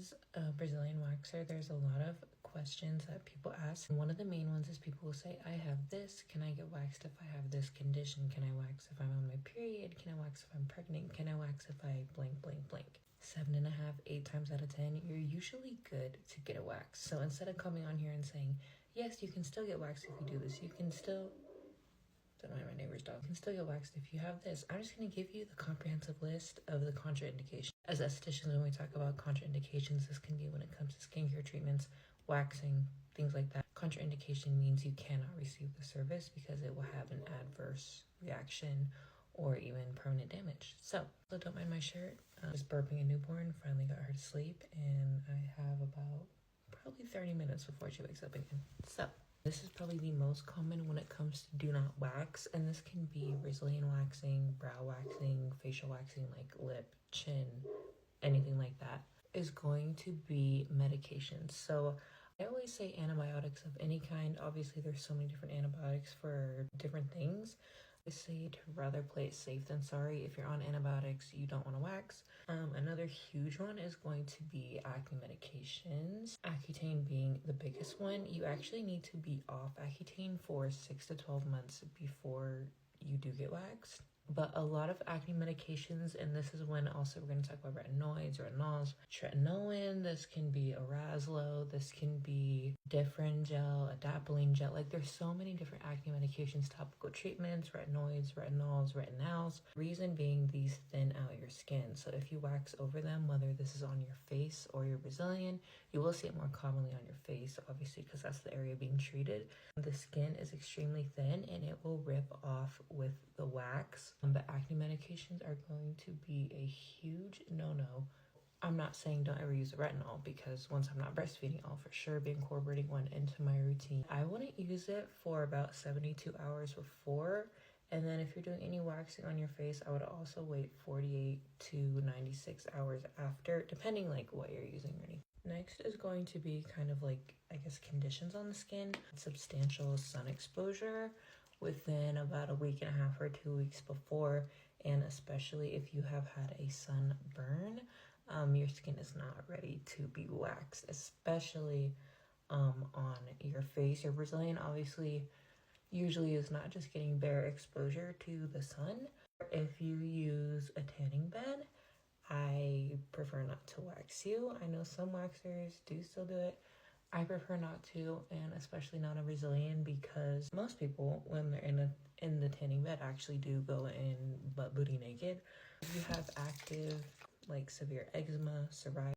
as a Brazilian waxer, there's a lot of questions that people ask. And one of the main ones is people will say, I have this, can I get waxed if I have this condition? Can I wax if I'm on my period? Can I wax if I'm pregnant? Can I wax if I blank, blank, blank? 7.5, 8 times out of 10, you're usually good to get a wax. So instead of coming on here and saying, yes, you can still get waxed if you do this, you can still, don't mind my neighbor's dog, you can still get waxed if you have this. I'm just going to give you the comprehensive list of the contraindications. As estheticians, when we talk about contraindications, this can be when it comes to skincare treatments, waxing, things like that. Contraindication means you cannot receive the service because it will have an adverse reaction or even permanent damage. So don't mind my shirt. Just burping a newborn, finally got her to sleep, and I have about probably 30 minutes before she wakes up again. So this is probably the most common when it comes to do not wax, and this can be Brazilian waxing, brow waxing, facial waxing like lip, chin, anything like that, is going to be medications. So I always say antibiotics of any kind. Obviously, there's so many different antibiotics for different things. I say to rather play it safe than sorry. If you're on antibiotics, you don't want to wax. Another huge one is going to be acne medications. Accutane being the biggest one. You actually need to be off Accutane for 6 to 12 months before you do get waxed. But a lot of acne medications, and this is when also we're going to talk about retinoids, retinols, tretinoin, this can be Arazlo, this can be Differin gel, adapalene gel. Like there's so many different acne medications, topical treatments, retinoids, retinols, retinals. Reason being, these thin out your skin. So if you wax over them, whether this is on your face or you're Brazilian, you will see it more commonly on your face, obviously, because that's the area being treated. The skin is extremely thin and it will rip off with the wax. But acne medications are going to be a huge no-no. I'm not saying don't ever use a retinol, because once I'm not breastfeeding, I'll for sure be incorporating one into my routine. I wouldn't use it for about 72 hours before, and then if you're doing any waxing on your face, I would also wait 48 to 96 hours after, depending like what you're using or anything. Next is going to be kind of like, I guess, conditions on the skin. Substantial sun exposure within about a week and a half or 2 weeks before, and especially if you have had a sunburn, your skin is not ready to be waxed, especially on your face. Your Brazilian obviously usually is not just getting bare exposure to the sun. If you use a tanning bed, I prefer not to wax you. I know some waxers do still do it. I prefer not to, and especially not a Brazilian, because most people, when they're in the tanning bed, actually do go in butt booty naked. If you have active, like severe eczema, psoriasis,